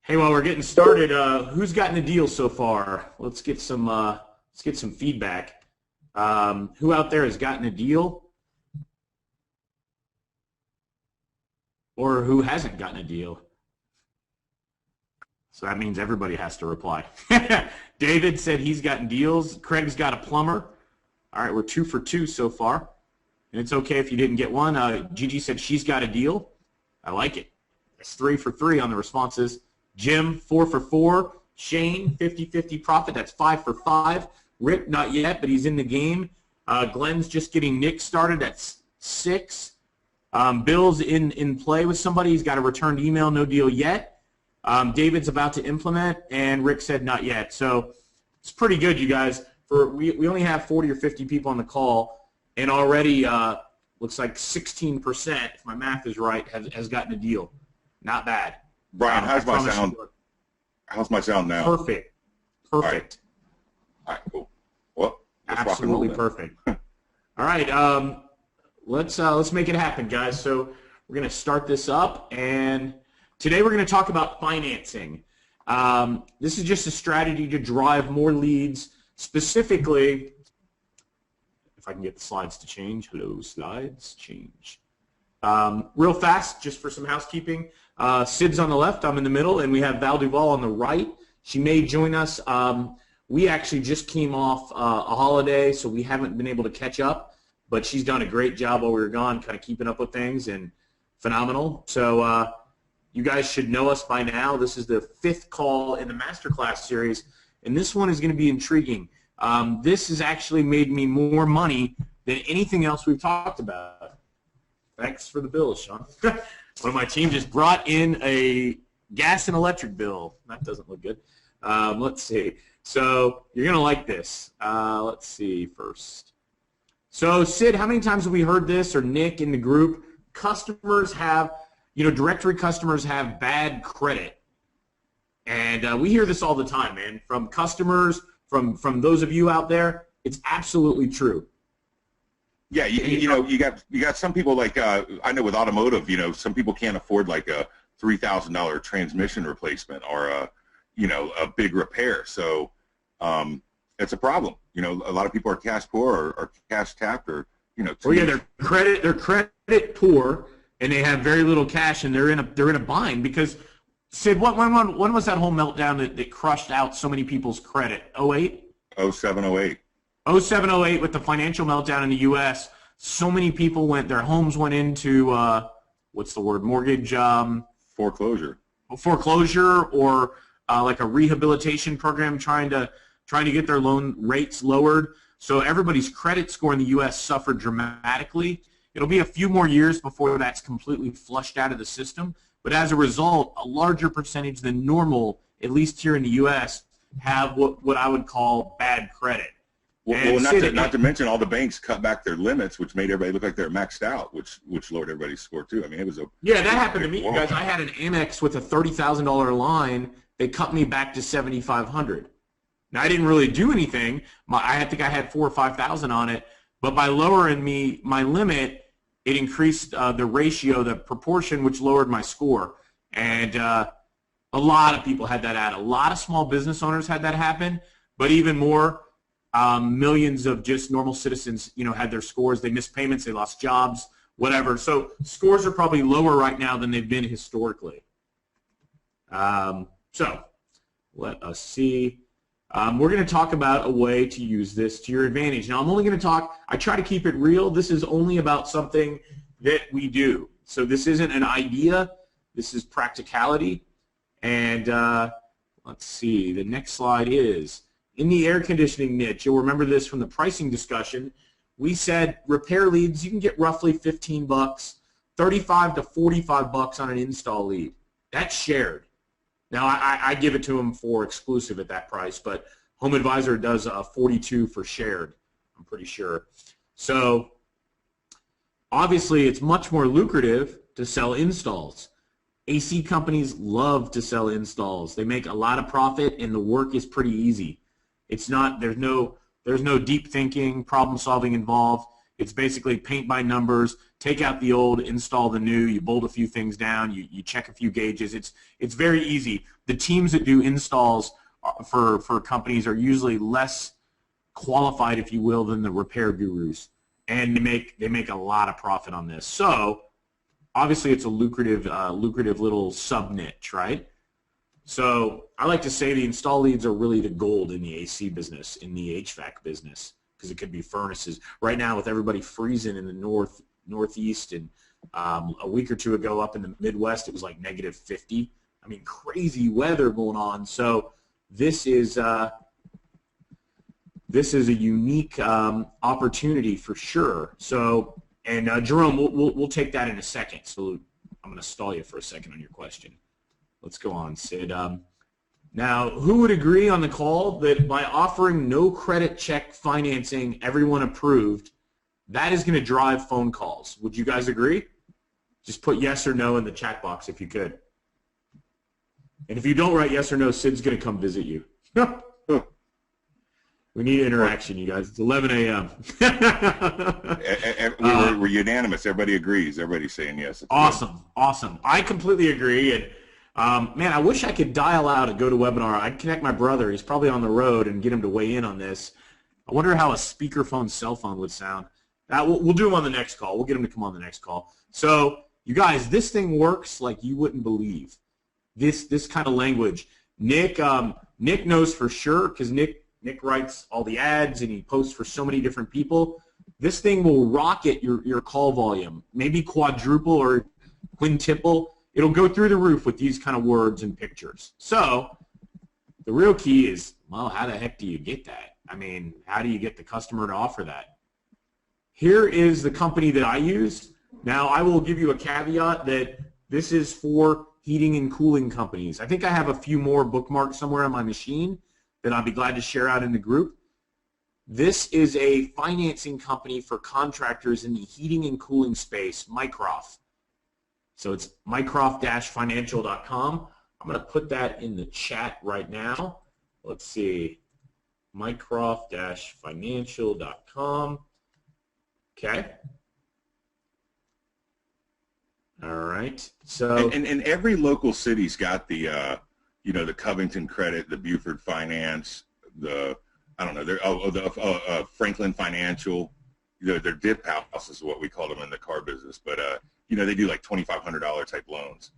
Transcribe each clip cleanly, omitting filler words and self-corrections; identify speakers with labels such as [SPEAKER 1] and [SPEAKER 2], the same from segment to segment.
[SPEAKER 1] Hey, while we're getting started, who's gotten a deal so far? Let's get some feedback. Who out there has gotten a deal, or who hasn't gotten a deal? So that means everybody has to reply. David said he's gotten deals. Craig's got a plumber. All right, we're 2 for 2 so far, and it's okay if you didn't get one. Gigi said she's got a deal. I like it. It's 3 for 3 on the responses. Jim, 4 for 4. Shane, 50-50 profit. That's 5 for 5. Rick, not yet, but he's in the game. Glenn's just getting Nick started. That's 6. Bill's in play with somebody. He's got a returned email. No deal yet. David's about to implement, and Rick said not yet. So it's pretty good, you guys. We only have 40 or 50 people on the call, and already looks like 16%, if my math is right, has gotten a deal. Not bad.
[SPEAKER 2] Brian, how's my sound? How's my sound now?
[SPEAKER 1] Perfect. Perfect.
[SPEAKER 2] All right, cool. Well,
[SPEAKER 1] absolutely perfect. All right, let's make it happen, guys. So we're going to start this up, and today we're going to talk about financing. This is just a strategy to drive more leads, specifically, if I can get the slides to change. Hello, slides, change. Real fast, just for some housekeeping. Sid's on the left, I'm in the middle, and we have Val Duval on the right. She may join us. We actually just came off a holiday, so we haven't been able to catch up, but she's done a great job while we were gone, kind of keeping up with things, and phenomenal. So you guys should know us by now. This is the 5th call in the Masterclass series, and this one is going to be intriguing. This has actually made me more money than anything else we've talked about. Thanks for the bills, Sean. One of my team just brought in a gas and electric bill. That doesn't look good. Let's see. So you're going to like this. Let's see first. So, Sid, how many times have we heard this, or Nick in the group? Customers have, directory customers have bad credit. And we hear this all the time, man, from customers, from those of you out there. It's absolutely true.
[SPEAKER 2] Yeah, you got some people like I know with automotive, some people can't afford like a $3,000 transmission replacement or a big repair. So it's a problem. A lot of people are cash poor or cash tapped or
[SPEAKER 1] Well, yeah, they're credit poor and they have very little cash and they're in a bind because Sid, when was that whole meltdown that crushed out so many people's credit? 08?
[SPEAKER 2] 07, 08.
[SPEAKER 1] 07, 08 with the financial meltdown in the U.S., so many people their homes went into, what's the word, mortgage?
[SPEAKER 2] Foreclosure.
[SPEAKER 1] Foreclosure or like a rehabilitation program trying to get their loan rates lowered. So everybody's credit score in the U.S. suffered dramatically. It'll be a few more years before that's completely flushed out of the system. But as a result, a larger percentage than normal, at least here in the U.S., have what I would call bad credit.
[SPEAKER 2] Well, not to mention all the banks cut back their limits, which made everybody look like they're maxed out, which lowered everybody's score too. I mean, it was
[SPEAKER 1] that happened to me, you guys. I had an Amex with a $30,000 line. They cut me back to $7,500. Now I didn't really do anything. I think I had $4,000 or $5,000 on it, but by lowering my limit, it increased the ratio, the proportion, which lowered my score. And a lot of people had that happen. A lot of small business owners had that happen, but even more. Millions of just normal citizens, had their scores. They missed payments. They lost jobs, whatever. So scores are probably lower right now than they've been historically. So let us see. We're going to talk about a way to use this to your advantage. Now, I'm only going to talk. I try to keep it real. This is only about something that we do. So this isn't an idea. This is practicality. And let's see. The next slide is. In the air conditioning niche, you'll remember this from the pricing discussion, we said repair leads, you can get roughly $15, $35 to $45 on an install lead. That's shared. Now, I give it to them for exclusive at that price, but Home Advisor does $42 for shared, I'm pretty sure. So, obviously, it's much more lucrative to sell installs. AC companies love to sell installs. They make a lot of profit, and the work is pretty easy. It's not, there's no deep thinking, problem solving involved. It's basically paint by numbers, take out the old, install the new, you bolt a few things down, you check a few gauges. It's very easy. The teams that do installs for companies are usually less qualified, if you will, than the repair gurus, and they make a lot of profit on this. So obviously it's a lucrative little sub niche, right? So I like to say the install leads are really the gold in the AC business, in the HVAC business, because it could be furnaces. Right now, with everybody freezing in the northeast, and a week or two ago up in the Midwest, it was like -50. I mean, crazy weather going on. So this is a unique opportunity for sure. So, and Jerome, we'll take that in a second. So I'm going to stall you for a second on your question. Let's go on, Sid. Now, who would agree on the call that by offering no credit check financing, everyone approved, that is going to drive phone calls? Would you guys agree? Just put yes or no in the chat box if you could. And if you don't write yes or no, Sid's going to come visit you. We need interaction, you guys. It's 11 a.m.
[SPEAKER 2] We're unanimous. Everybody agrees. Everybody's saying yes.
[SPEAKER 1] Awesome, awesome. I completely agree. And man, I wish I could dial out a GoToWebinar. I'd connect my brother. He's probably on the road, and get him to weigh in on this. I wonder how a speakerphone cell phone would sound. We'll do him on the next call. We'll get him to come on the next call. So, you guys, this thing works like you wouldn't believe. This kind of language. Nick knows for sure, because Nick writes all the ads and he posts for so many different people. This thing will rocket your call volume, maybe quadruple or quintuple. It'll go through the roof with these kind of words and pictures. So the real key is, well, how the heck do you get that? I mean, how do you get the customer to offer that? Here is the company that I use. Now, I will give you a caveat that this is for heating and cooling companies. I think I have a few more bookmarked somewhere on my machine that I'll be glad to share out in the group. This is a financing company for contractors in the heating and cooling space, Mycroft. So it's mycroft-financial.com. I'm going to put that in the chat right now. Let's see, mycroft-financial.com. Okay. All right. So
[SPEAKER 2] and every local city's got the the Covington Credit, the Buford Finance, the Franklin Financial. Their dip house is what we call them in the car business, but they do like $2,500 type loans.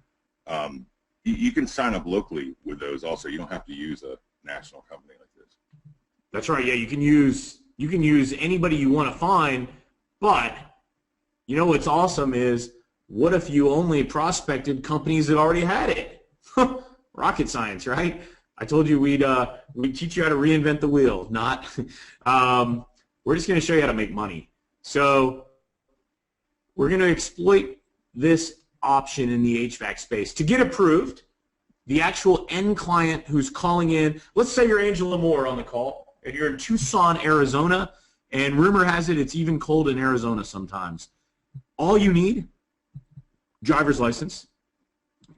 [SPEAKER 2] You can sign up locally with those also. You don't have to use a national company like this.
[SPEAKER 1] That's right. Yeah, you can use anybody you want to find, but what's awesome is, what if you only prospected companies that already had it? Rocket science, right? I told you we'd teach you how to reinvent the wheel. Not, we're just going to show you how to make money. So we're going to exploit this option in the HVAC space to get approved. The actual end client who's calling in, let's say you're Angela Moore on the call, and you're in Tucson, Arizona, and rumor has it it's even cold in Arizona sometimes. All you need, driver's license,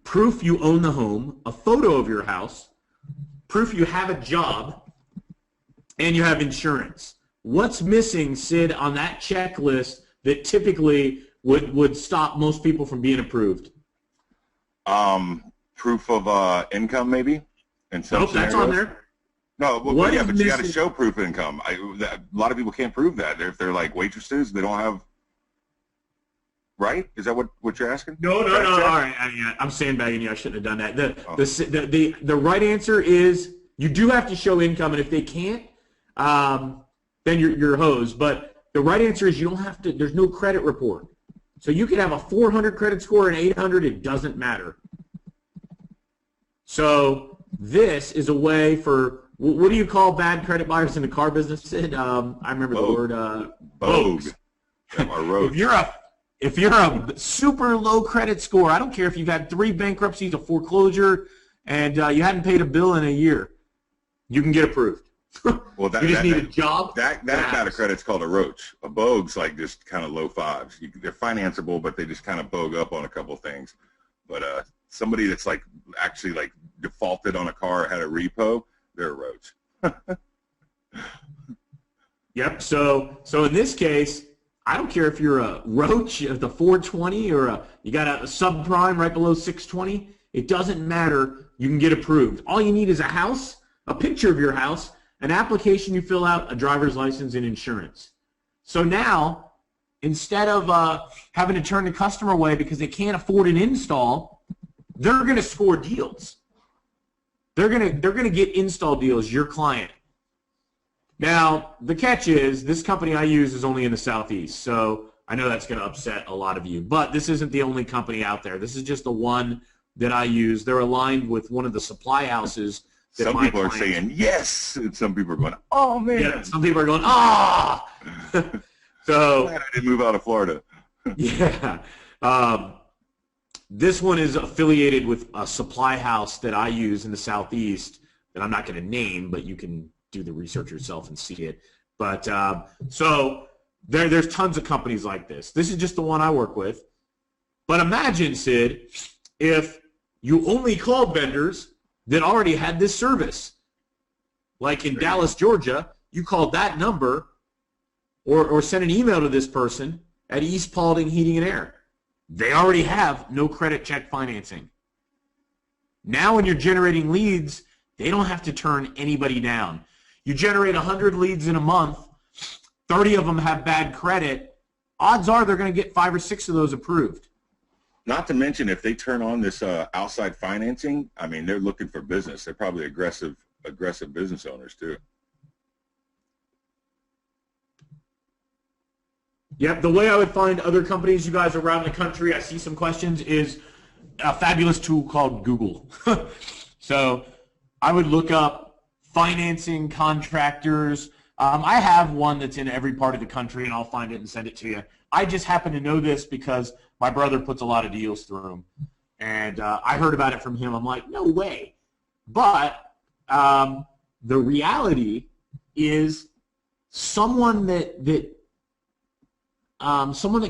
[SPEAKER 1] proof you own the home, a photo of your house, proof you have a job, and you have insurance. What's missing, Sid, on that checklist that typically would stop most people from being approved?
[SPEAKER 2] Proof of income, maybe?
[SPEAKER 1] Nope, that's on there.
[SPEAKER 2] No, but you got to show proof of income. A lot of people can't prove that. If they're like waitresses, they don't have. Right? Is that what you're asking?
[SPEAKER 1] No. All right, I'm sandbagging you. I shouldn't have done that. The right answer is you do have to show income, and if they can't, then you're hosed. But the right answer is you don't have to. There's no credit report, so you could have a 400 credit score and 800. It doesn't matter. So this is a way for, what do you call bad credit buyers in the car business, Sid? I remember the word bogues. If you're a super low credit score, I don't care if you've had 3 bankruptcies, a foreclosure, and you hadn't paid a bill in a year, you can get approved.
[SPEAKER 2] Well,
[SPEAKER 1] you just need a job.
[SPEAKER 2] That kind of credit's called a roach. A bogue's like just kind of low fives. They're financeable, but they just kind of bogue up on a couple things. But somebody that's like actually like defaulted on a car, had a repo, they're a roach.
[SPEAKER 1] Yep. So in this case, I don't care if you're a roach at the 420 or you got a subprime right below 620. It doesn't matter. You can get approved. All you need is a house, a picture of your house, an application you fill out, a driver's license, and insurance. So now, instead of having to turn the customer away because they can't afford an install, they're going to score deals. They're going to get install deals, your client. Now, the catch is this company I use is only in the Southeast, so I know that's going to upset a lot of you. But this isn't the only company out there. This is just the one that I use. They're aligned with one of the supply houses.
[SPEAKER 2] Some people are saying yes, and some people are going, oh, man.
[SPEAKER 1] Yeah, some people are going, ah! So,
[SPEAKER 2] glad I didn't move out of Florida.
[SPEAKER 1] Yeah. This one is affiliated with a supply house that I use in the Southeast that I'm not going to name, but you can do the research yourself and see it. But so there's tons of companies like this. This is just the one I work with. But imagine, Sid, if you only called vendors that already had this service. Like in Dallas, Georgia, you called that number or sent an email to this person at East Paulding Heating and Air. They already have no credit check financing. Now when you're generating leads, they don't have to turn anybody down. You generate 100 leads in a month, 30 of them have bad credit, odds are they're going to get 5 or 6 of those approved.
[SPEAKER 2] Not to mention if they turn on this outside financing, I mean, they're looking for business. They're probably aggressive business owners too.
[SPEAKER 1] Yep, the way I would find other companies, you guys around the country, I see some questions, is a fabulous tool called Google. So I would look up financing contractors. I have one that's in every part of the country, and I'll find it and send it to you. I just happen to know this because my brother puts a lot of deals through them. And I heard about it from him. I'm like, no way. But the reality is someone that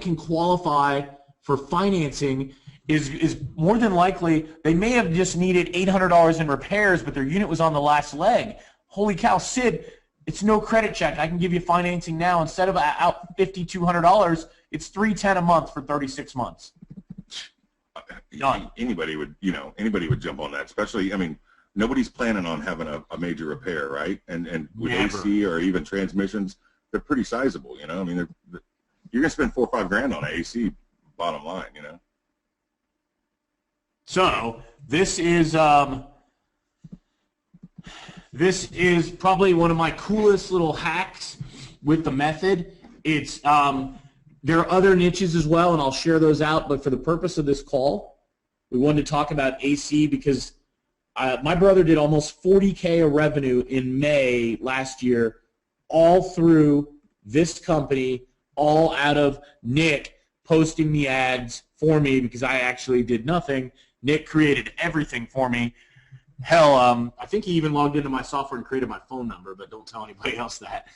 [SPEAKER 1] can qualify for financing is more than likely, they may have just needed $800 in repairs, but their unit was on the last leg. Holy cow, Sid, it's no credit check. I can give you financing now. Instead of out $5,200, it's $310 a month for 36 months.
[SPEAKER 2] Done. Anybody would jump on that, especially, I mean, nobody's planning on having a major repair, right? And with
[SPEAKER 1] Never.
[SPEAKER 2] AC or even transmissions, they're pretty sizable, you know? I mean, you're going to spend $4 or $5 grand on an AC, bottom line, you know?
[SPEAKER 1] So this is probably one of my coolest little hacks with the method. It's there are other niches as well, and I'll share those out. But for the purpose of this call, we wanted to talk about AC because my brother did almost $40K of revenue in May last year, all through this company, all out of Nick posting the ads for me because I actually did nothing. Nick created everything for me. Hell, I think he even logged into my software and created my phone number, but don't tell anybody else that.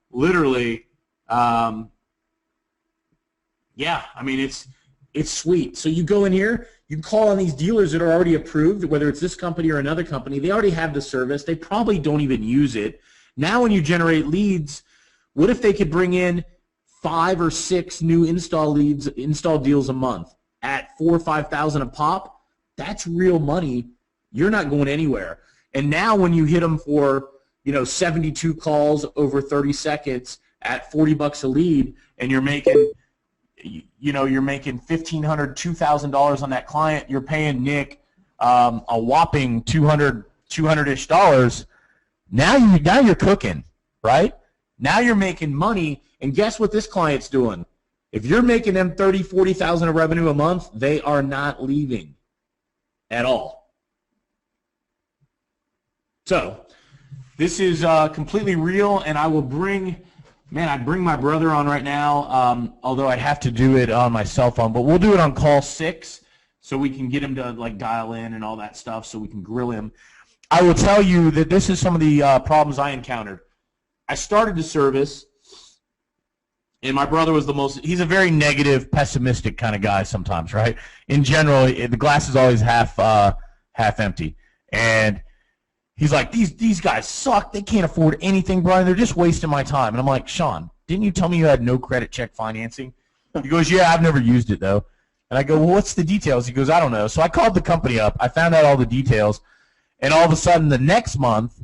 [SPEAKER 1] Literally, yeah, I mean, it's sweet. So you go in here, you call on these dealers that are already approved, whether it's this company or another company. They already have the service. They probably don't even use it. Now when you generate leads, what if they could bring in 5 or 6 new install deals a month at $4,000 or $5,000 a pop? That's real money. You're not going anywhere. And now when you hit them for 72 calls over 30 seconds at $40 a lead, and you're making $1,500, $2,000 on that client, you're paying Nick a whopping $200-ish dollars. Now you're cooking, right? Now you're making money, and guess what this client's doing? If you're making them $30,000, $40,000 of revenue a month, they are not leaving at all. So this is completely real, and I will bring my brother on right now, although I'd have to do it on my cell phone, but we'll do it on call 6 so we can get him to dial in and all that stuff so we can grill him. I will tell you that this is some of the problems I encountered. I started the service, and my brother was he's a very negative, pessimistic kind of guy sometimes, right? In general, the glass is always half empty. And he's like, these guys suck. They can't afford anything, Brian. They're just wasting my time. And I'm like, Sean, didn't you tell me you had no credit check financing? He goes, yeah, I've never used it, though. And I go, well, what's the details? He goes, I don't know. So I called the company up. I found out all the details. And all of a sudden, the next month,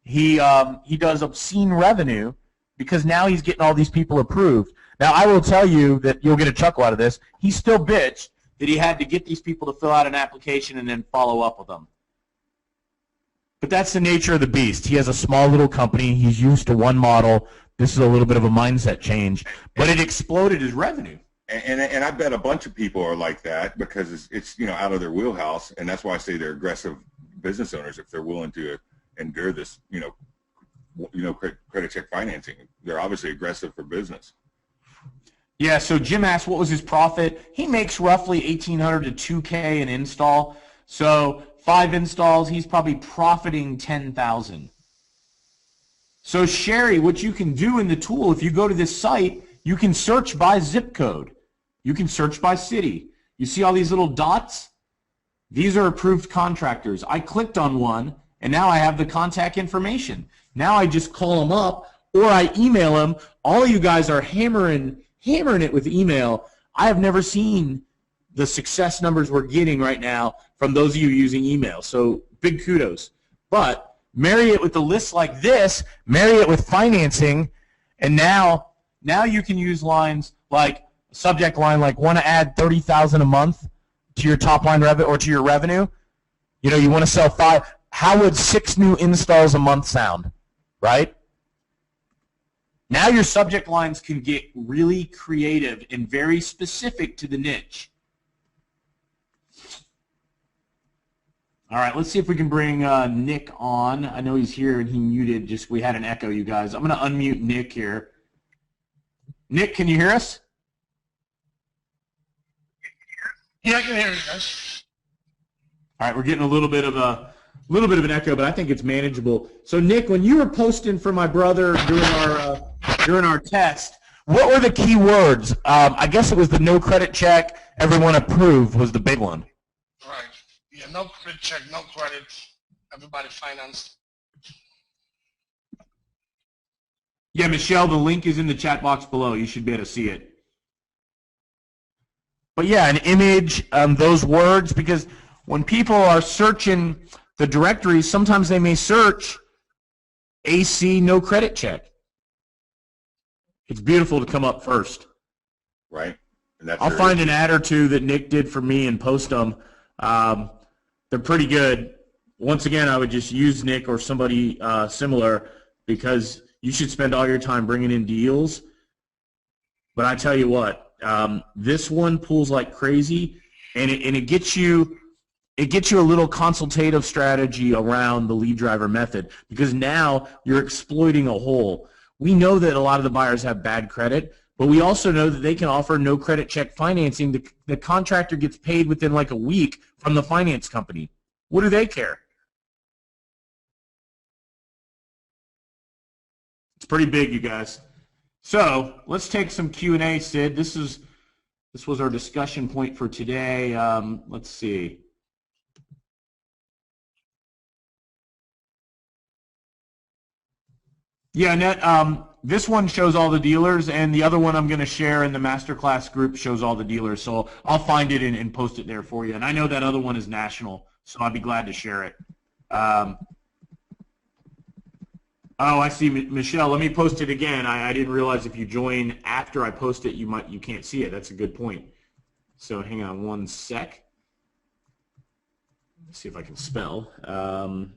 [SPEAKER 1] he does obscene revenue because now he's getting all these people approved. Now, I will tell you that you'll get a chuckle out of this. He still bitched that he had to get these people to fill out an application and then follow up with them. But that's the nature of the beast. He has a small little company. He's used to one model. This is a little bit of a mindset change. But it exploded his revenue.
[SPEAKER 2] And I bet a bunch of people are like that because it's out of their wheelhouse, and that's why I say they're aggressive business owners if they're willing to endure this credit check financing. They're obviously aggressive for business.
[SPEAKER 1] Yeah. So Jim asked, what was his profit? He makes roughly $1,800 to $2K an install. So 5 installs, he's probably profiting $10,000. So Sherry, what you can do in the tool, if you go to this site, you can search by zip code. You can search by city. You see all these little dots? These are approved contractors. I clicked on one, and now I have the contact information. Now I just call them up, or I email them. All of you guys are hammering it with email. I have never seen the success numbers we're getting right now from those of you using email. So big kudos. But marry it with a list like this, marry it with financing, and now you can use lines like subject line like want to add $30,000 a month to your top line revenue or to your revenue. You want to sell 5. How would 6 new installs a month sound, right? Now your subject lines can get really creative and very specific to the niche. All right, let's see if we can bring Nick on. I know he's here and he muted. We had an echo, you guys. I'm going to unmute Nick here. Nick, can you hear us?
[SPEAKER 3] Yeah, I can hear you guys.
[SPEAKER 1] All right, we're getting a little bit of an echo, but I think it's manageable. So Nick, when you were posting for my brother during our test, what were the key words? I guess it was the no credit check, everyone approved was the big one.
[SPEAKER 3] Right. Yeah, no credit check, no credit, everybody financed.
[SPEAKER 1] Yeah, Michelle, the link is in the chat box below. You should be able to see it. But yeah, an image, those words, because when people are searching the directories, sometimes they may search AC no credit check. It's beautiful to come up first.
[SPEAKER 2] Right. And that's
[SPEAKER 1] I'll find an ad or two that Nick did for me and post them. They're pretty good. Once again, I would just use Nick or somebody similar because you should spend all your time bringing in deals. But I tell you what, this one pulls like crazy, and it gets you a little consultative strategy around the lead driver method because now you're exploiting a hole. We know that a lot of the buyers have bad credit, but we also know that they can offer no credit check financing. The contractor gets paid within like a week from the finance company. What do they care? It's pretty big, you guys. So let's take some Q&A, Sid. This was our discussion point for today. Let's see. Yeah, Annette, this one shows all the dealers, and the other one I'm going to share in the masterclass group shows all the dealers. So I'll find it and post it there for you. And I know that other one is national, so I'd be glad to share it. Oh, I see, Michelle. Let me post it again. I didn't realize if you join after I post it, you can't see it. That's a good point. So hang on one sec. Let's see if I can spell. All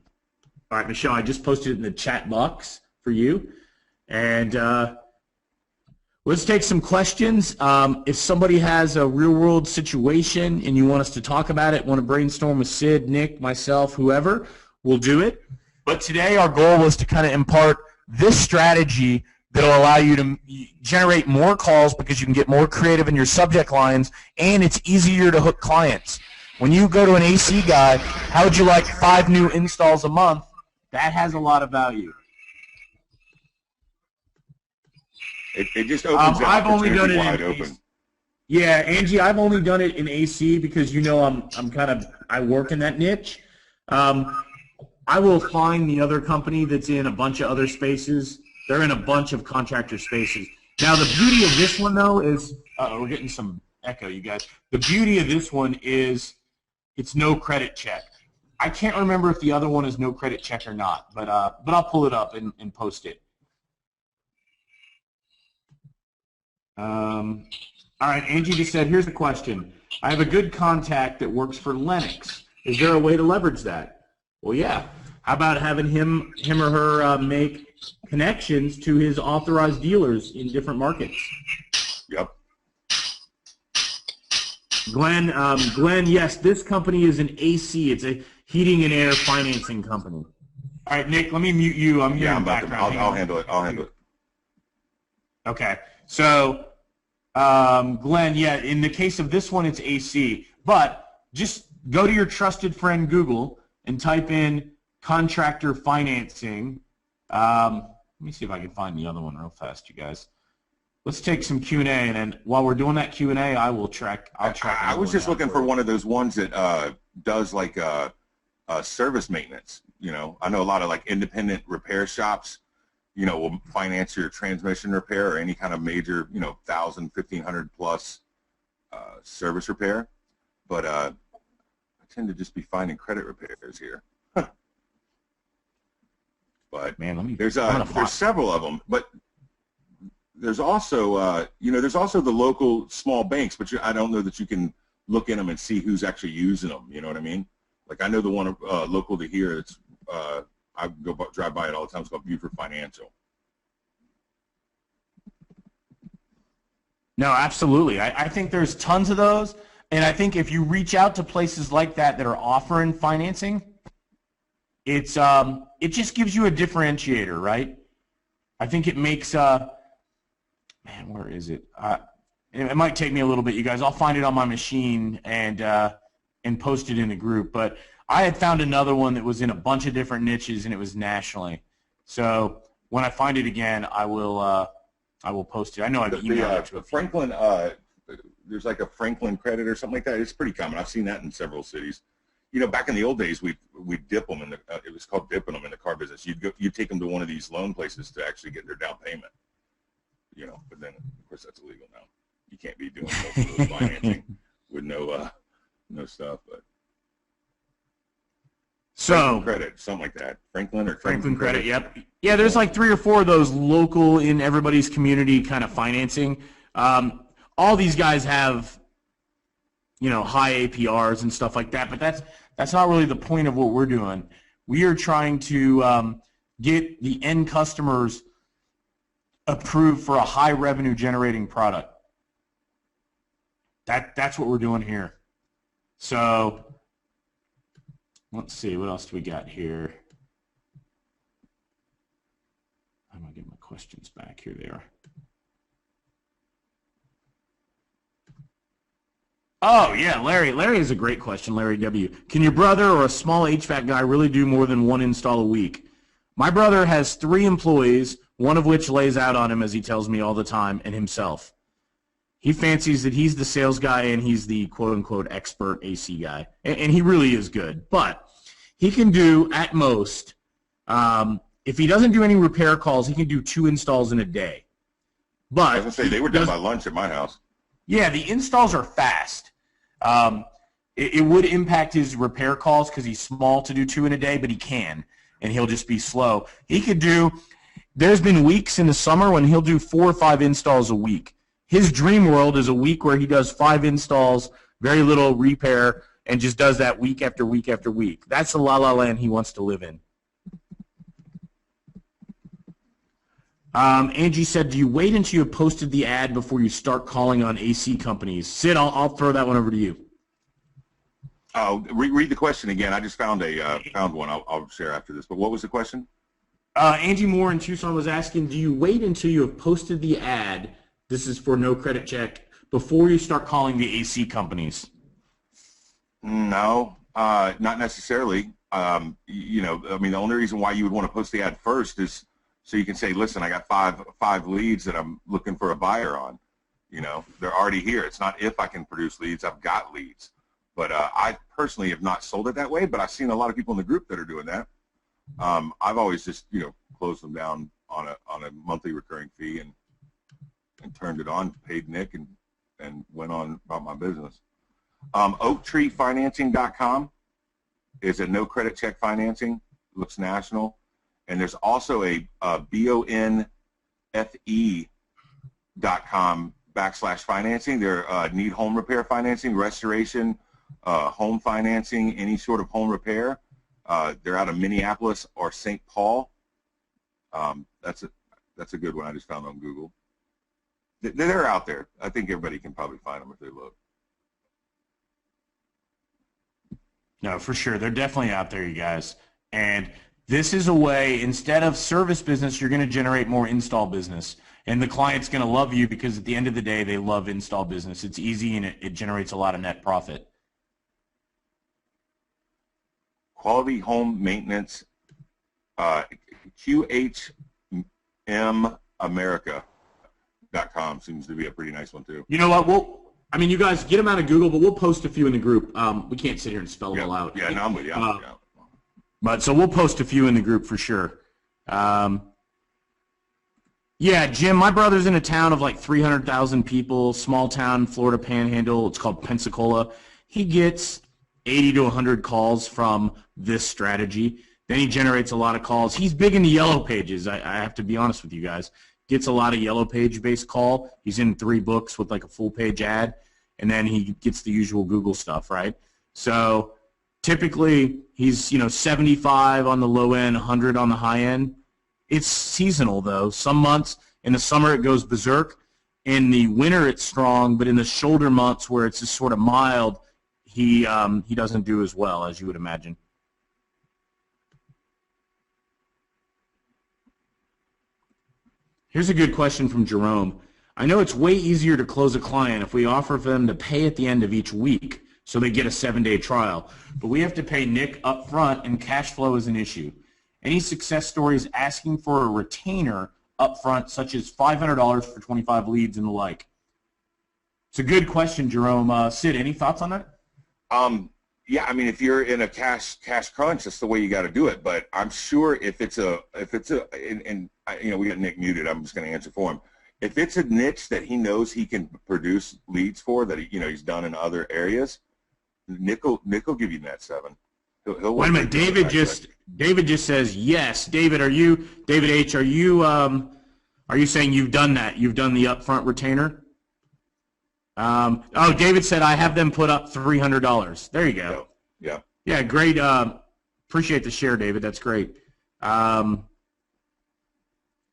[SPEAKER 1] right, Michelle, I just posted it in the chat box for you. And let's take some questions. If somebody has a real-world situation and you want us to talk about it, want to brainstorm with Sid, Nick, myself, whoever, we'll do it. But today our goal was to kind of impart this strategy that will allow you to generate more calls because you can get more creative in your subject lines, and it's easier to hook clients. When you go to an AC guy, how would you like 5 new installs a month? That has a lot of value.
[SPEAKER 2] It just opens the opportunity wide open.
[SPEAKER 1] Yeah, Angie, I've only done it in AC because I work in that niche. I will find the other company that's in a bunch of other spaces They're in a bunch of contractor spaces. Now, the beauty of this one, though, is we're getting some echo, you guys. The beauty of this one is it's no credit check. I can't remember if the other one is no credit check or not, but I'll pull it up and post it. All right, Angie just said, here's the question. I have a good contact that works for Lennox. Is there a way to leverage that? Well, yeah. How about having him or her make connections to his authorized dealers in different markets?
[SPEAKER 2] Yep.
[SPEAKER 1] Glenn, yes, this company is an AC. It's a heating and air financing company. All right, Nick, let me mute you. I'm here in the background.
[SPEAKER 2] I'll handle it. I'll handle it.
[SPEAKER 1] Okay. So, Glenn, yeah, in the case of this one, it's AC. But just go to your trusted friend Google and type in contractor financing. Let me see if I can find the other one real fast, you guys. Let's take some Q&A, and then while we're doing that Q&A, I'll track.
[SPEAKER 2] I was just looking for one of those ones that does like service maintenance. You know, I know a lot of like independent repair shops, you know, will finance your transmission repair or any kind of major, you know, 1,000, 1,500 plus service repair. But I tend to just be finding credit repairs here. But
[SPEAKER 1] man,
[SPEAKER 2] there's several of them. But there's also, you know, there's also the local small banks, but I don't know that you can look in them and see who's actually using them. You know what I mean? Like I know the one local to here. It's I drive by it all the time. It's called Buford Financial.
[SPEAKER 1] No, absolutely. I think there's tons of those, and I think if you reach out to places like that that are offering financing, it just gives you a differentiator, right? I think it makes man, where is it? It might take me a little bit, you guys. I'll find it on my machine and post it in the group. But I had found another one that was in a bunch of different niches, and it was nationally. So when I find it again, I will post it. I know I've emailed it to a
[SPEAKER 2] Franklin. There's like a Franklin credit or something like that. It's pretty common. I've seen that in several cities. You know, back in the old days, we'd dip them in the. It was called dipping them in the car business. You'd take them to one of these loan places to actually get their down payment. You know, but then of course that's illegal now. You can't be doing most of those financing with no stuff. But
[SPEAKER 1] so
[SPEAKER 2] Franklin credit, something like that. Franklin
[SPEAKER 1] credit. Yep. Yeah, there's like 3 or 4 of those local in everybody's community kind of financing. All these guys have, you know, high APRs and stuff like that, but that's not really the point of what we're doing. We are trying to get the end customers approved for a high revenue generating product. That's what we're doing here. So let's see, what else do we got here? I'm gonna get my questions back. Here they are. Oh yeah, Larry. Larry has a great question, Larry W. Can your brother or a small HVAC guy really do more than 1 install a week? My brother has 3 employees, one of which lays out on him, as he tells me all the time, and himself. He fancies that he's the sales guy and he's the quote-unquote expert AC guy, and he really is good. But he can do, at most, if he doesn't do any repair calls, he can do 2 installs in a day. But
[SPEAKER 2] I was gonna say they were done by lunch at my house.
[SPEAKER 1] Yeah, the installs are fast. It would impact his repair calls because he's small to do 2 in a day, but he can, and he'll just be slow. He could do. There's been weeks in the summer when he'll do 4 or 5 installs a week. His dream world is a week where he does 5 installs, very little repair, and just does that week after week after week. That's the la-la land he wants to live in. Angie said, do you wait until you have posted the ad before you start calling on AC companies? Sid, I'll throw that one over to you.
[SPEAKER 2] Oh, read the question again. I just found one. I'll share after this. But what was the question?
[SPEAKER 1] Angie Moore in Tucson was asking, do you wait until you have posted the ad, this is for no credit check, before you start calling the AC companies?
[SPEAKER 2] No, not necessarily. You know, I mean, the only reason why you would want to post the ad first is so you can say, listen, I got five leads that I'm looking for a buyer on. You know, they're already here. It's not if I can produce leads, I've got leads. But I personally have not sold it that way, but I've seen a lot of people in the group that are doing that. I've always just, you know, closed them down on a monthly recurring fee and turned it on, paid Nick, and went on about my business. OaktreeFinancing.com is a no credit check financing, looks national, and there's also a BONFE.com/financing. They're need home repair financing, restoration, home financing, any sort of home repair. They're out of Minneapolis or St. Paul. That's a good one. I just found on Google. They're out there. I think everybody can probably find them if they look.
[SPEAKER 1] No, for sure. They're definitely out there, you guys. And this is a way, instead of service business, you're going to generate more install business. And the client's going to love you because at the end of the day, they love install business. It's easy and it generates a lot of net profit.
[SPEAKER 2] Quality Home Maintenance, qzxlld67.com seems to be a pretty nice one too.
[SPEAKER 1] You know what? I mean, you guys get them out of Google, but we'll post a few in the group. We can't sit here and spell it all out.
[SPEAKER 2] Yeah, no, I'm with you.
[SPEAKER 1] But so we'll post a few in the group for sure. Yeah, Jim, my brother's in a town of like 300,000 people, small town, Florida Panhandle. It's called Pensacola. He gets 80 to 100 calls from this strategy. Then he generates a lot of calls. He's big into yellow pages. I have to be honest with you guys. Gets a lot of yellow page-based call. He's in 3 books with like a full-page ad, and then he gets the usual Google stuff, right? So typically he's 75 on the low end, 100 on the high end. It's seasonal though. Some months in the summer it goes berserk. In the winter it's strong, but in the shoulder months where it's just sort of mild, he doesn't do as well as you would imagine. Here's a good question from Jerome. I know it's way easier to close a client if we offer them to pay at the end of each week so they get a 7-day trial, but we have to pay Nick up front and cash flow is an issue. Any success stories asking for a retainer up front, such as $500 for 25 leads and the like? It's a good question, Jerome. Sid, any thoughts on that?
[SPEAKER 2] Yeah, I mean, if you're in a cash crunch, that's the way you got to do it. But I'm sure we got Nick muted. I'm just going to answer for him. If it's a niche that he knows he can produce leads for, that he's done in other areas, Nick will give you that 7.
[SPEAKER 1] Wait a minute, David just says yes. David H? Are you saying you've done that? You've done the upfront retainer? David said I have them put up $300. There you go.
[SPEAKER 2] Yeah.
[SPEAKER 1] Yeah, great. Appreciate the share, David. That's great. I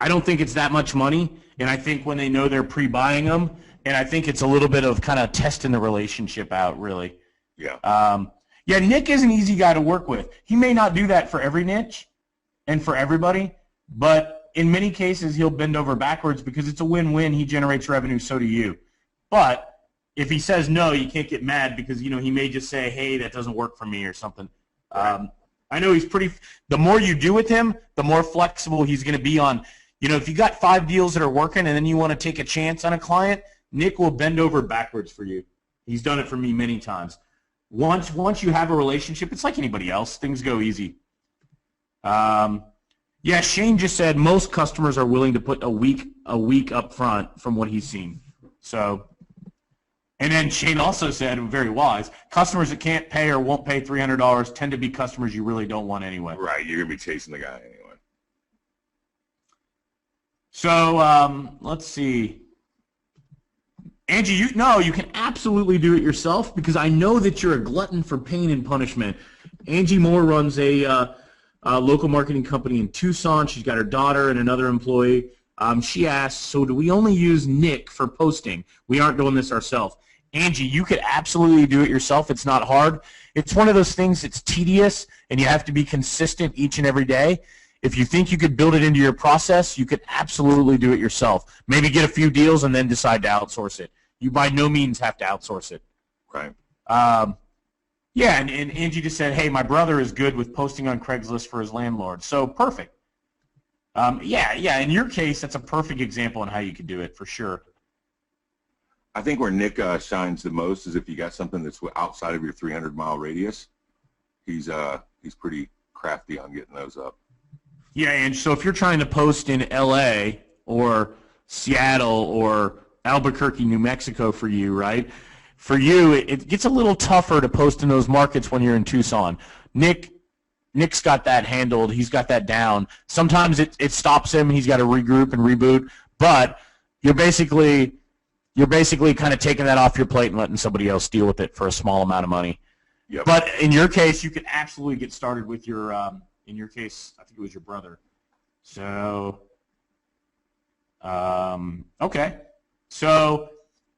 [SPEAKER 1] don't think it's that much money, and I think when they know they're pre-buying them, and I think it's a little bit of kind of testing the relationship out, really.
[SPEAKER 2] Yeah.
[SPEAKER 1] Yeah, Nick is an easy guy to work with. He may not do that for every niche and for everybody, but in many cases he'll bend over backwards because it's a win-win. He generates revenue, so do you. But if he says no, you can't get mad because he may just say, hey, that doesn't work for me or something.
[SPEAKER 2] Right.
[SPEAKER 1] I know the more you do with him, the more flexible he's going to be on. If you got 5 deals that are working and then you want to take a chance on a client, Nick will bend over backwards for you. He's done it for me many times. Once you have a relationship, it's like anybody else. Things go easy. Yeah, Shane just said most customers are willing to put a week up front from what he's seen. So, and then Shane also said, very wise, customers that can't pay or won't pay $300 tend to be customers you really don't want anyway.
[SPEAKER 2] Right, you're going to be chasing the guy anyway.
[SPEAKER 1] So let's see. Angie, you can absolutely do it yourself because I know that you're a glutton for pain and punishment. Angie Moore runs a local marketing company in Tucson. She's got her daughter and another employee. She asked, so do we only use Nick for posting? We aren't doing this ourselves. Angie, you could absolutely do it yourself. It's not hard. It's one of those things that's tedious, and you have to be consistent each and every day. If you think you could build it into your process, you could absolutely do it yourself. Maybe get a few deals and then decide to outsource it. You by no means have to outsource it.
[SPEAKER 2] Right.
[SPEAKER 1] Yeah, and Angie just said, hey, my brother is good with posting on Craigslist for his landlord. So perfect. Yeah, in your case, that's a perfect example on how you could do it for sure.
[SPEAKER 2] I think where Nick shines the most is if you got something that's outside of your 300-mile radius. He's pretty crafty on getting those up.
[SPEAKER 1] Yeah, and so if you're trying to post in LA or Seattle or Albuquerque, New Mexico for you, right? For you, it gets a little tougher to post in those markets when you're in Tucson. Nick's got that handled. He's got that down. Sometimes it stops him. He's got to regroup and reboot. But you're basically kind of taking that off your plate and letting somebody else deal with it for a small amount of money.
[SPEAKER 2] Yep.
[SPEAKER 1] But in your case, you can absolutely get started with your, in your case, I think it was your brother. So, okay. So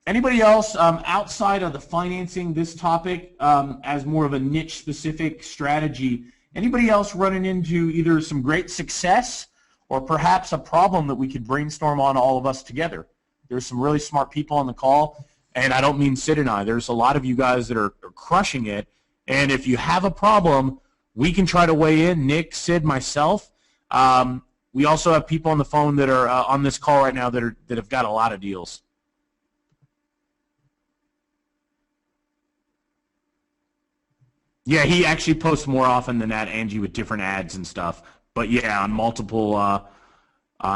[SPEAKER 1] anybody else outside of the financing, this topic as more of a niche-specific strategy, anybody else running into either some great success or perhaps a problem that we could brainstorm on all of us together? There's some really smart people on the call, and I don't mean Sid and I. There's a lot of you guys that are crushing it, and if you have a problem, we can try to weigh in, Nick, Sid, myself. We also have people on the phone that are on this call right now that have got a lot of deals. Yeah, he actually posts more often than that, Angie, with different ads and stuff. But yeah, on multiple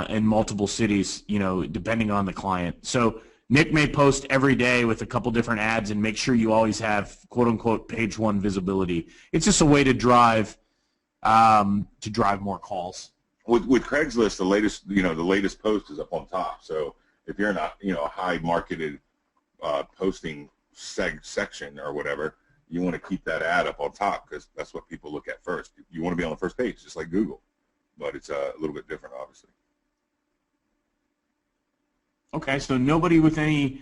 [SPEAKER 1] in multiple cities, you know, depending on the client. So Nick may post every day with a couple different ads and make sure you always have quote unquote page one visibility. It's just a way to drive more calls.
[SPEAKER 2] With Craigslist, the latest post is up on top. So if you're in a high marketed posting section or whatever, you want to keep that ad up on top because that's what people look at first. You want to be on the first page, just like Google, but it's a little bit different, obviously.
[SPEAKER 1] Okay, so nobody with any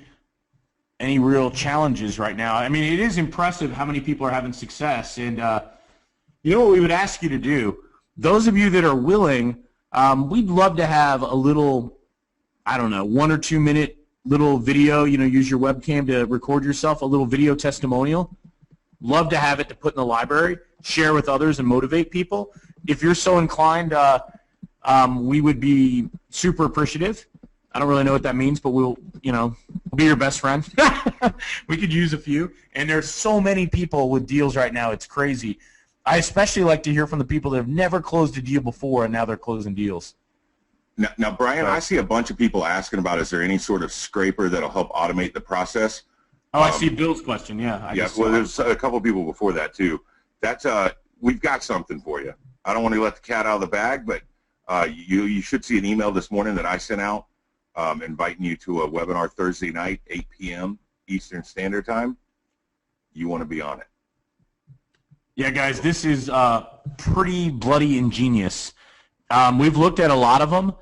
[SPEAKER 1] real challenges right now. I mean, it is impressive how many people are having success, and you know what we would ask you to do? Those of you that are willing, we'd love to have a little, I don't know, 1 or 2 minute little video, you know, use your webcam to record yourself, a little video testimonial. Love to have it to put in the library, share with others and motivate people. If you're so inclined, we would be super appreciative. I don't really know what that means, but we'll be your best friend. We could use a few. And there's so many people with deals right now, it's crazy. I especially like to hear from the people that have never closed a deal before and now they're closing deals.
[SPEAKER 2] Now Brian, I see a bunch of people asking about, is there any sort of scraper that'll help automate the process?
[SPEAKER 1] Oh, I see Bill's question. Yeah.
[SPEAKER 2] Well, there's a couple of people before that too. That's we've got something for you. I don't want to let the cat out of the bag, but you should see an email this morning that I sent out inviting you to a webinar Thursday night, 8 p.m. Eastern Standard Time. You want to be on it.
[SPEAKER 1] Yeah, guys, this is pretty bloody ingenious. We've looked at a lot of them.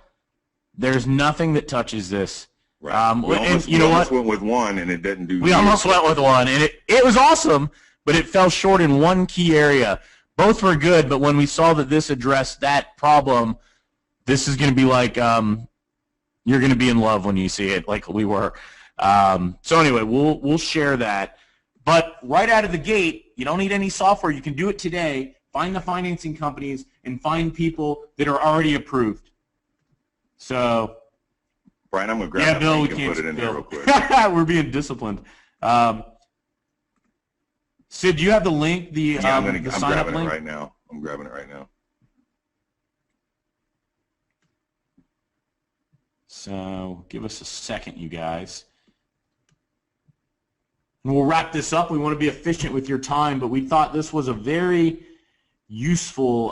[SPEAKER 1] There's nothing that touches this.
[SPEAKER 2] Right. We almost went with one, and it didn't do.
[SPEAKER 1] We almost went with one, and it was awesome, but it fell short in one key area. Both were good, but when we saw that this addressed that problem, this is going to be like you're going to be in love when you see it, like we were. So anyway, we'll share that. But right out of the gate, you don't need any software. You can do it today. Find the financing companies and find people that are already approved. So.
[SPEAKER 2] Brian, I'm going to grab that link and put it in there real quick.
[SPEAKER 1] We're being disciplined. Sid, do you have the link, the sign-up link?
[SPEAKER 2] I'm grabbing it right now. I'm grabbing it right now.
[SPEAKER 1] So give us a second, you guys. And we'll wrap this up. We want to be efficient with your time, but we thought this was a very useful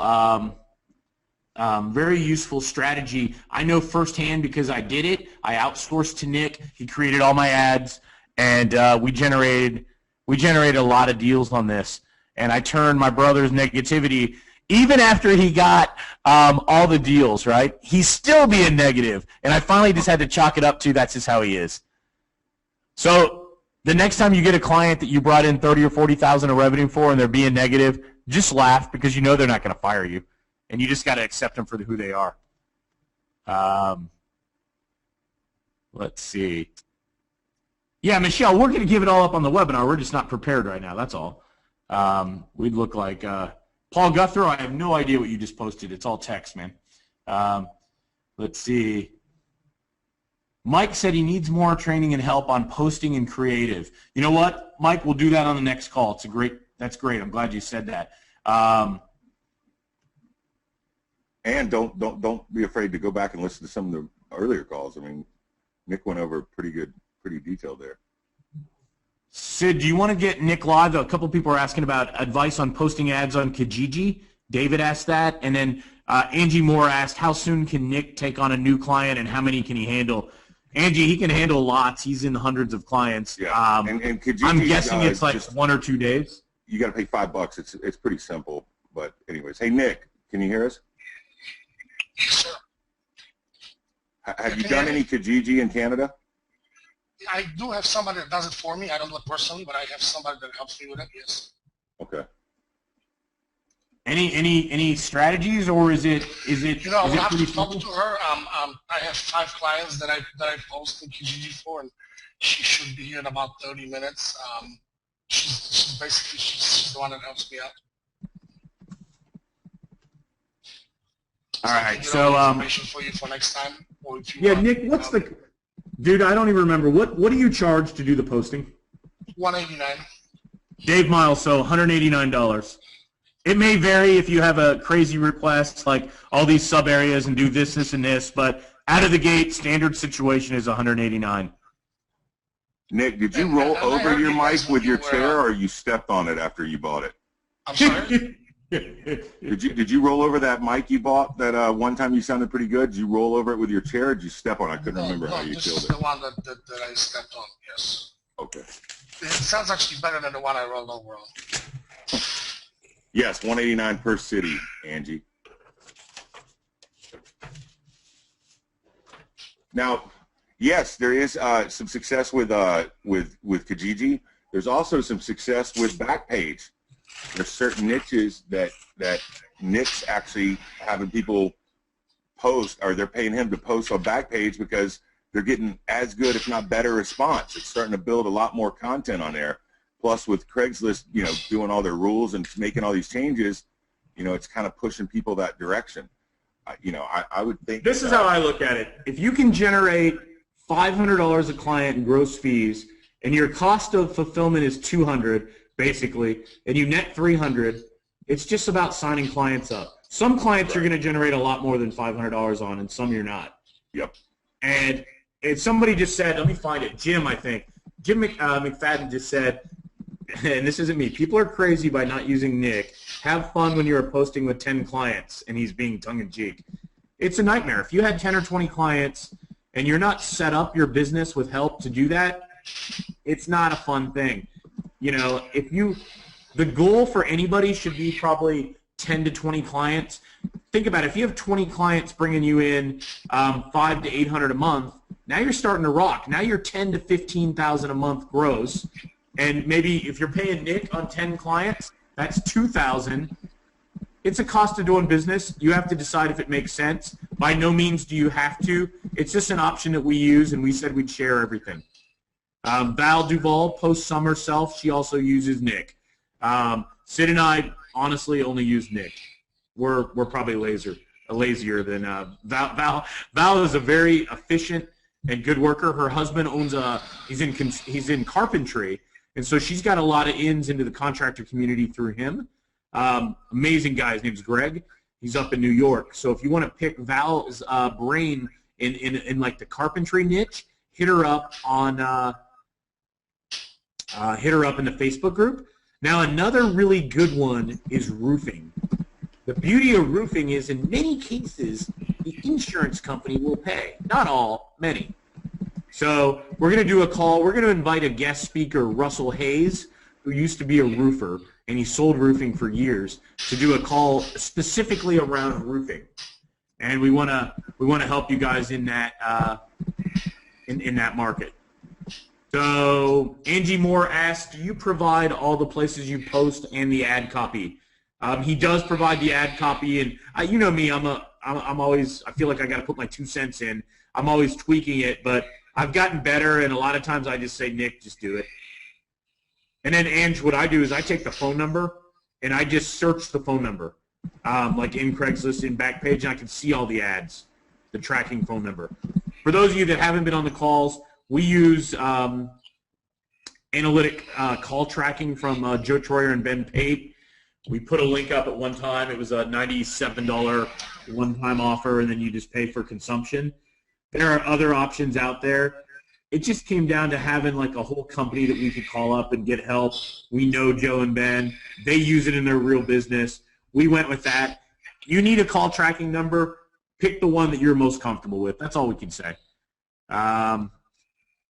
[SPEAKER 1] strategy. I know firsthand because I did it. I outsourced to Nick. He created all my ads, and we generated a lot of deals on this. And I turned my brother's negativity, even after he got all the deals, right? He's still being negative, and I finally just had to chalk it up to that's just how he is. So the next time you get a client that you brought in 30 or 40,000 of revenue for, and they're being negative, just laugh because you know they're not going to fire you. And you just got to accept them for who they are. Let's see. Yeah, Michelle, we're going to give it all up on the webinar. We're just not prepared right now. That's all. We'd look like Paul Guthrie. I have no idea what you just posted. It's all text, man. Let's see. Mike said he needs more training and help on posting and creative. You know what, Mike? We'll do that on the next call. That's great. I'm glad you said that.
[SPEAKER 2] And don't be afraid to go back and listen to some of the earlier calls. I mean, Nick went over pretty detailed there.
[SPEAKER 1] Sid, do you want to get Nick live? A couple people are asking about advice on posting ads on Kijiji. David asked that, and then Angie Moore asked, how soon can Nick take on a new client, and how many can he handle? Angie, he can handle lots. He's in hundreds of clients.
[SPEAKER 2] Yeah, and Kijiji,
[SPEAKER 1] I'm guessing it's like 1 or 2 days.
[SPEAKER 2] You got to pay $5. It's pretty simple. But anyways, hey Nick, can you hear us?
[SPEAKER 3] Yes, sir.
[SPEAKER 2] Have you done any Kijiji in Canada?
[SPEAKER 3] I do have somebody that does it for me. I don't do it personally, but I have somebody that helps me with it. Yes.
[SPEAKER 2] Okay.
[SPEAKER 1] Any strategies, or is it
[SPEAKER 3] You know, I
[SPEAKER 1] is
[SPEAKER 3] will
[SPEAKER 1] it
[SPEAKER 3] have
[SPEAKER 1] pretty
[SPEAKER 3] to talk
[SPEAKER 1] simple?
[SPEAKER 3] to her. I have 5 clients that I post in Kijiji for, and she should be here in about 30 minutes. She's basically she's the one that helps me out.
[SPEAKER 1] All right,
[SPEAKER 3] I
[SPEAKER 1] so
[SPEAKER 3] can get information for you for next time, or if you
[SPEAKER 1] yeah,
[SPEAKER 3] want,
[SPEAKER 1] Nick, what's the dude? I don't even remember what do you charge to do the posting?
[SPEAKER 3] $189.
[SPEAKER 1] Dave Miles, so $189. It may vary if you have a crazy request, like all these sub areas and do this, this, and this, but out of the gate, standard situation is $189.
[SPEAKER 2] Nick, did you roll over your mic with your chair, or you stepped on it after you bought it?
[SPEAKER 3] I'm sorry?
[SPEAKER 2] Did you roll over that mic you bought that one time you sounded pretty good? Did you roll over it with your chair, or did you step on it? I couldn't remember how you
[SPEAKER 3] this
[SPEAKER 2] killed
[SPEAKER 3] is
[SPEAKER 2] it.
[SPEAKER 3] the one that I stepped on, yes.
[SPEAKER 2] Okay.
[SPEAKER 3] It sounds actually better than the one I rolled over on.
[SPEAKER 2] Yes, $189 per city, Angie. Now, yes, there is some success with Kijiji. There's also some success with Backpage. There's certain niches that Nick's actually having people post, or they're paying him to post on Backpage because they're getting as good, if not better, response. It's starting to build a lot more content on there. Plus, with Craigslist, you know, doing all their rules and making all these changes, you know, it's kind of pushing people that direction. You know, I would think
[SPEAKER 1] This is how I look at it. If you can generate $500 a client in gross fees, and your cost of fulfillment is $200, basically, and you net $300, it's just about signing clients up. Some clients you're going to generate a lot more than $500 on, and some you're not.
[SPEAKER 2] Yep.
[SPEAKER 1] And somebody just said, let me find it, Jim, I think. Jim McFadden just said, and this isn't me, people are crazy by not using Nick. Have fun when you're posting with 10 clients, and he's being tongue-in-cheek. It's a nightmare. If you had 10 or 20 clients and you're not set up your business with help to do that, it's not a fun thing. You know, the goal for anybody should be probably 10 to 20 clients. Think about it. If you have 20 clients bringing you in $500 to $800 a month, now you're starting to rock. Now you're 10 to 15,000 a month gross. And maybe if you're paying Nick on 10 clients, that's 2,000. It's a cost of doing business. You have to decide if it makes sense. By no means do you have to. It's just an option that we use, and we said we'd share everything. Val Duvall posts some herself. She also uses Nick. Sid and I honestly only use Nick. We're probably lazier than Val. Val is a very efficient and good worker. Her husband owns he's in carpentry, and so she's got a lot of ins into the contractor community through him. Amazing guy. His name's Greg. He's up in New York. So if you want to pick Val's brain in like the carpentry niche, hit her up on hit her up in the Facebook group. Now another really good one is roofing. The beauty of roofing is in many cases the insurance company will pay. Not all, many. So we're going to do a call. We're going to invite a guest speaker, Russell Hayes, who used to be a roofer, and he sold roofing for years, to do a call specifically around roofing. And we want to help you guys in that in that market. So Angie Moore asked, do you provide all the places you post and the ad copy? He does provide the ad copy, and you know me, I'm always, I feel like I got to put my 2 cents in. I'm always tweaking it, but I've gotten better, and a lot of times I just say, Nick, just do it. And then, Ange, what I do is I take the phone number, and I just search the phone number, like in Craigslist, in Backpage, and I can see all the ads, the tracking phone number. For those of you that haven't been on the calls, we use analytic call tracking from Joe Troyer and Ben Pate. We put a link up at one time. It was a $97 one-time offer and then you just pay for consumption. There are other options out there. It just came down to having like a whole company that we could call up and get help. We know Joe and Ben. They use it in their real business. We went with that. You need a call tracking number. Pick the one that you're most comfortable with. That's all we can say. Yeah,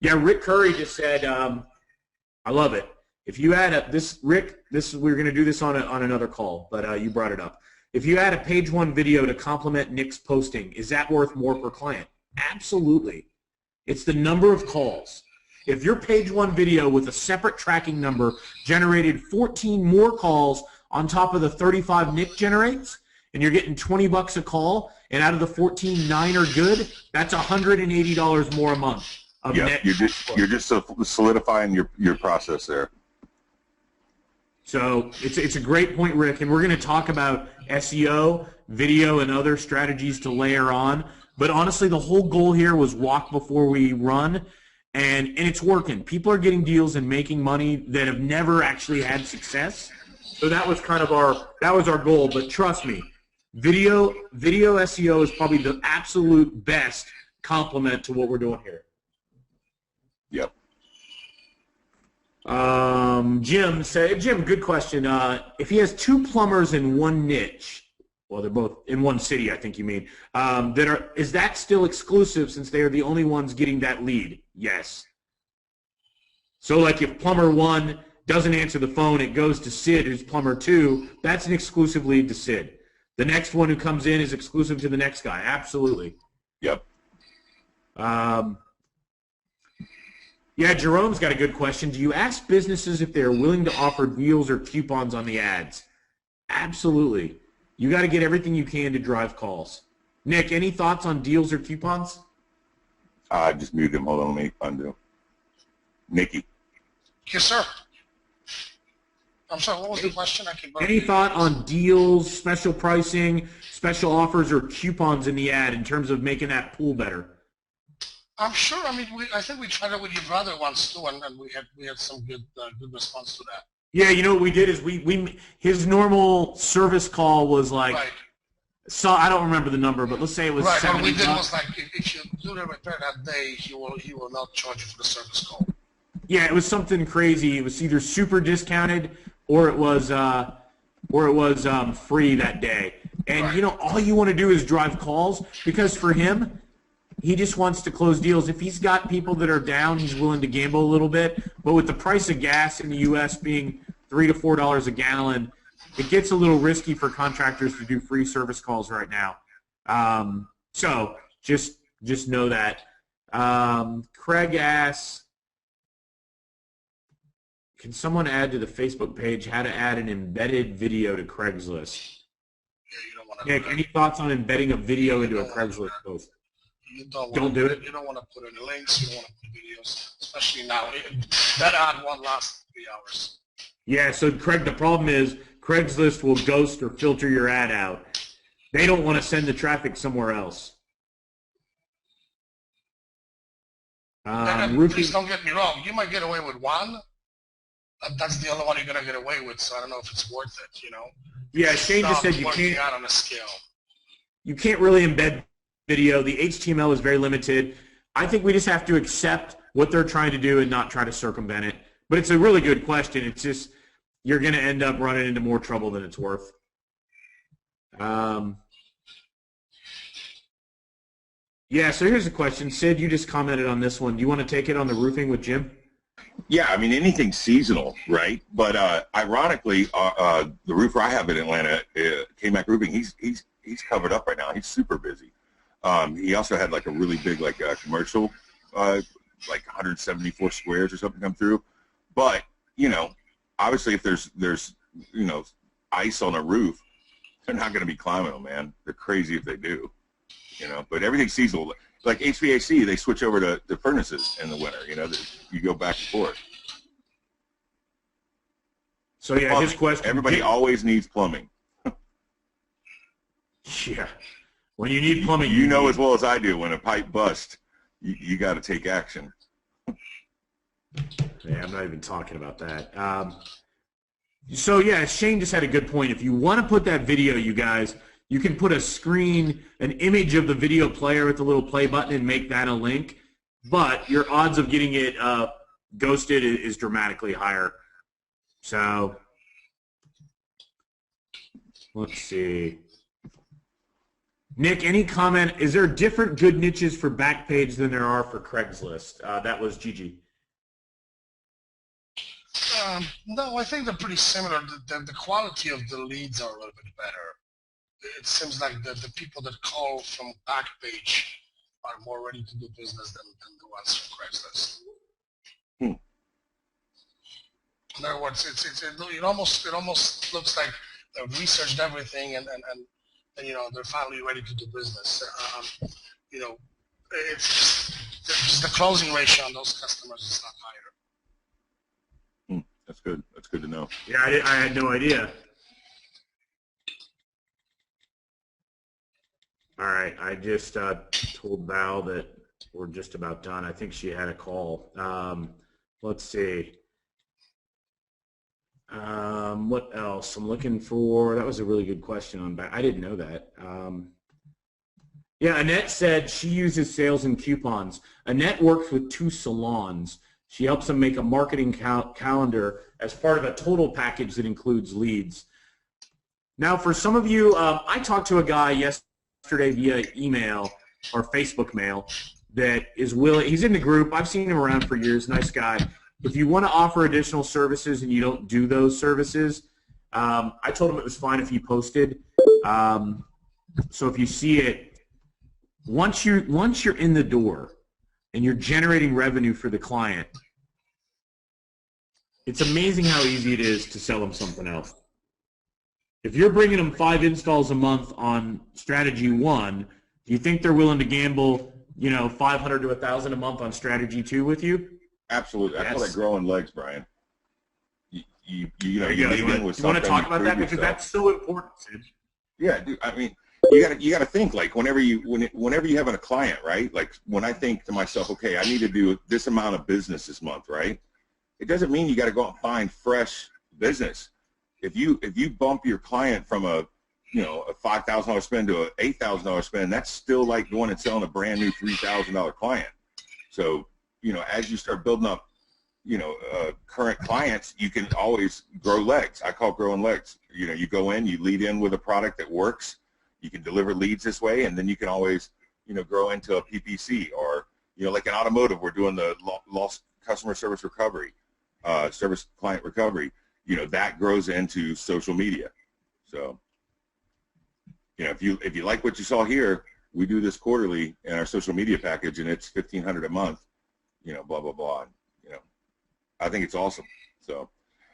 [SPEAKER 1] Rick Curry just said, I love it. If you add up this, Rick, we're going to do this on another call, but you brought it up. If you add a page one video to complement Nick's posting, is that worth more per client? Absolutely. It's the number of calls. If your page one video with a separate tracking number generated 14 more calls on top of the 35 Nick generates, and you're getting $20 a call, and out of the 14, 9 are good, that's $180 more a month.
[SPEAKER 2] Yeah, you're just solidifying your process there.
[SPEAKER 1] So it's a great point, Rick, and we're going to talk about SEO, video, and other strategies to layer on. But honestly, the whole goal here was walk before we run, and it's working. People are getting deals and making money that have never actually had success. So that was kind of our goal. But trust me, video SEO is probably the absolute best complement to what we're doing here.
[SPEAKER 2] Yep.
[SPEAKER 1] Jim, good question. If he has two plumbers in one niche, well, they're both in one city, I think you mean, is that still exclusive since they are the only ones getting that lead? Yes. So like if plumber 1 doesn't answer the phone, it goes to Sid, who's plumber 2, that's an exclusive lead to Sid. The next one who comes in is exclusive to the next guy. Absolutely.
[SPEAKER 2] Yep.
[SPEAKER 1] Yeah, Jerome's got a good question. Do you ask businesses if they are willing to offer deals or coupons on the ads? Absolutely. You got to get everything you can to drive calls. Nick, any thoughts on deals or coupons?
[SPEAKER 2] I just muted him. Hold on, let me undo. Nikki.
[SPEAKER 3] Yes, sir. I'm sorry, what was the question?
[SPEAKER 1] Any thought on deals, special pricing, special offers, or coupons in the ad in terms of making that pool better?
[SPEAKER 3] I'm sure. I mean, I think we tried it with your brother once too, and we had some good response to that.
[SPEAKER 1] Yeah, you know what we did is his normal service call was like,
[SPEAKER 3] right.
[SPEAKER 1] So I don't remember the number, but let's say it was
[SPEAKER 3] right.
[SPEAKER 1] $70.
[SPEAKER 3] What we did was like, if you do the repair that day, he will not charge you for the service call.
[SPEAKER 1] Yeah, it was something crazy. It was either super discounted or it was free that day. And
[SPEAKER 3] right.
[SPEAKER 1] you know, all you want to do is drive calls because for him, he just wants to close deals. If he's got people that are down, he's willing to gamble a little bit. But with the price of gas in the U.S. being $3 to $4 a gallon, it gets a little risky for contractors to do free service calls right now. So just know that. Craig asks, can someone add to the Facebook page how to add an embedded video to Craigslist?
[SPEAKER 3] Yeah, you don't want to.
[SPEAKER 1] Nick, any thoughts on embedding a video into a Craigslist post?
[SPEAKER 3] You don't
[SPEAKER 1] do it.
[SPEAKER 3] You don't want to put any links. You don't want to put videos, especially now. That ad won't last 3 hours.
[SPEAKER 1] Yeah, so Craig, the problem is Craigslist will ghost or filter your ad out. They don't want to send the traffic somewhere else.
[SPEAKER 3] Please don't get me wrong. You might get away with one. That's the only one you're gonna get away with. So I don't know if it's worth it. You know.
[SPEAKER 1] Yeah, Shane just said you can't.
[SPEAKER 3] Out on a scale.
[SPEAKER 1] You can't really embed video. The HTML is very limited. I think we just have to accept what they're trying to do and not try to circumvent it. But it's a really good question. It's just you're going to end up running into more trouble than it's worth. Yeah, so here's a question. Sid, you just commented on this one. Do you want to take it on the roofing with Jim?
[SPEAKER 2] Yeah, I mean, anything seasonal, right? But ironically, the roofer I have in Atlanta, K-Mac Roofing, he's covered up right now. He's super busy. He also had like a really big commercial, like 174 squares or something come through. But you know, obviously, if there's ice on a roof, they're not going to be climbing them, man. They're crazy if they do. You know, but everything's seasonal. Like HVAC, they switch over to furnaces in the winter. You know, you go back and forth.
[SPEAKER 1] So yeah,
[SPEAKER 2] plumbing.
[SPEAKER 1] His question.
[SPEAKER 2] Everybody always needs plumbing.
[SPEAKER 1] Yeah. When you need plumbing,
[SPEAKER 2] you know as well as I do. When a pipe busts, you got to take action.
[SPEAKER 1] Yeah, I'm not even talking about that. So yeah, Shane just had a good point. If you want to put that video, you guys, You can put a screen, an image of the video player with the little play button and make that a link, but your odds of getting it ghosted is dramatically higher. So let's see. Nick, any comment? Is there different good niches for Backpage than there are for Craigslist? That was Gigi.
[SPEAKER 3] No, I think they're pretty similar. The quality of the leads are a little bit better. It seems like the people that call from Backpage are more ready to do business than the ones from Craigslist. In other words, it almost looks like they've researched everything and you know, they're finally ready to do business. You know, it's just the closing ratio on those customers is not higher.
[SPEAKER 2] That's good. That's good to know.
[SPEAKER 1] Yeah, I had no idea. All right, I just told Val that we're just about done. I think she had a call. Let's see. What else? I'm looking for, that was a really good question on back. I didn't know that. Yeah, Annette said she uses sales and coupons. Annette works with 2 salons. She helps them make a marketing calendar as part of a total package that includes leads. Now, for some of you, I talked to a guy yesterday via email or Facebook mail that is willing. He's in the group. I've seen him around for years. Nice guy. If you want to offer additional services and you don't do those services, I told him it was fine if you posted. So if you see it, once you're in the door and you're generating revenue for the client, it's amazing how easy it is to sell them something else. If you're bringing them 5 installs a month on strategy 1, do you think they're willing to gamble, you know, 500 to 1,000 a month on strategy 2 with you?
[SPEAKER 2] Absolutely. I call that growing legs, Brian. You
[SPEAKER 1] want to talk about that because that's so important, Sid.
[SPEAKER 2] Yeah, dude, I mean, you got to think like whenever you have a client, right? Like when I think to myself, okay, I need to do this amount of business this month, right? It doesn't mean you got to go out and find fresh business. If you bump your client from a $5,000 spend to a $8,000 spend, that's still like going and selling a brand new $3,000 client. So, you know, as you start building up, you know, current clients, you can always grow legs. I call growing legs. You know, you go in, you lead in with a product that works. You can deliver leads this way, and then you can always, you know, grow into a PPC or, you know, like in automotive, we're doing the lost customer service recovery, service client recovery. You know, that grows into social media. So, you know, if you like what you saw here, we do this quarterly in our social media package, and it's $1,500 a month. You know, blah blah blah. You know, I think it's awesome. So,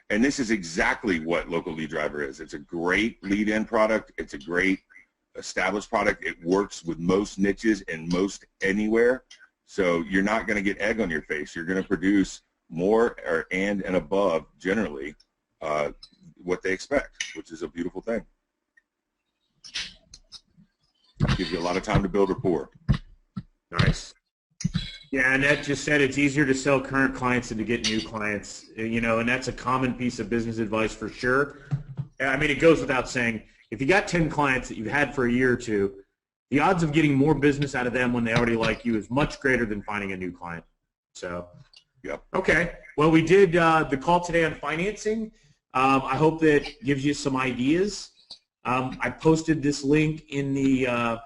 [SPEAKER 2] and this is exactly what Local Lead Driver is. It's a great lead-in product. It's a great established product. It works with most niches and most anywhere. So you're not going to get egg on your face. You're going to produce more and above generally what they expect, which is a beautiful thing. Gives you a lot of time to build rapport.
[SPEAKER 1] Nice. Yeah, Annette just said it's easier to sell current clients than to get new clients, you know, and that's a common piece of business advice for sure. I mean, it goes without saying, if you got 10 clients that you've had for a year or two, the odds of getting more business out of them when they already like you is much greater than finding a new client. So,
[SPEAKER 2] yep.
[SPEAKER 1] Okay. Well, we did the call today on financing. I hope that gives you some ideas. I posted this link in the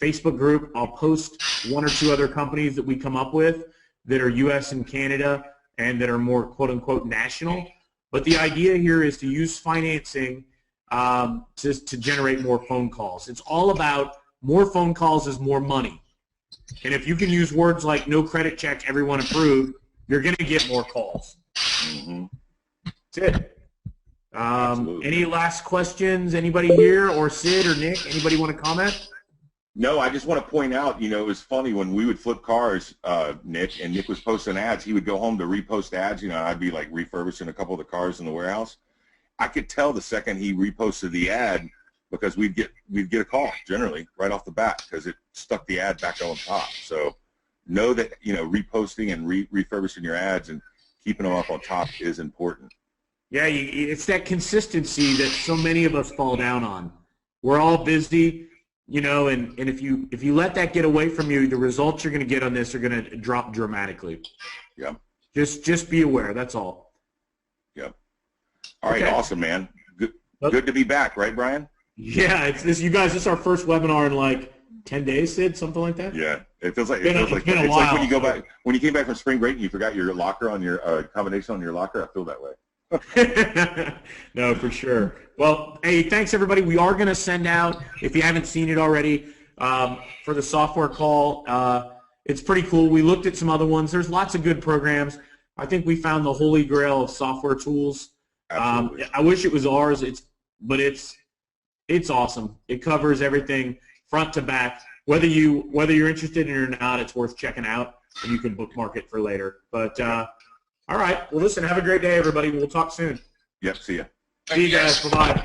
[SPEAKER 1] Facebook group. I'll post 1 or 2 other companies that we come up with that are U.S. and Canada and that are more quote-unquote national. But the idea here is to use financing to generate more phone calls. It's all about more phone calls is more money. And if you can use words like no credit check, everyone approved, you're going to get more calls.
[SPEAKER 2] Mm-hmm.
[SPEAKER 1] That's it. Any last questions? Anybody here, or Sid or Nick? Anybody want to comment?
[SPEAKER 2] No, I just want to point out, you know, it was funny when we would flip cars, Nick, and Nick was posting ads. He would go home to repost ads. You know, I'd be like refurbishing a couple of the cars in the warehouse. I could tell the second he reposted the ad because we'd get a call generally right off the bat because it stuck the ad back on top. So know that, you know, reposting and refurbishing your ads and keeping them up on top is important.
[SPEAKER 1] Yeah, it's that consistency that so many of us fall down on. We're all busy, you know, and if you let that get away from you, the results you're going to get on this are going to drop dramatically.
[SPEAKER 2] Yeah.
[SPEAKER 1] Just be aware. That's all.
[SPEAKER 2] Yep. All right.
[SPEAKER 1] Okay.
[SPEAKER 2] Awesome, man. Good to be back, right, Brian?
[SPEAKER 1] Yeah. It's this. You guys, this is our first webinar in like 10 days, Sid, something like that.
[SPEAKER 2] Yeah. It feels like
[SPEAKER 1] It's been a while.
[SPEAKER 2] like when you go back when you came back from spring break and you forgot your locker on your combination on your locker. I feel that way.
[SPEAKER 1] No, for sure. Well, hey, thanks everybody. We are going to send out, if you haven't seen it already, for the software call. It's pretty cool. We looked at some other ones. There's lots of good programs. I think we found the holy grail of software tools. I wish it was ours. But it's awesome. It covers everything front to back. Whether you're interested in it or not, it's worth checking out, and you can bookmark it for later. But all right. Well, listen, have a great day, everybody. We'll talk soon.
[SPEAKER 2] Yep. See ya.
[SPEAKER 1] See you guys. Bye-bye.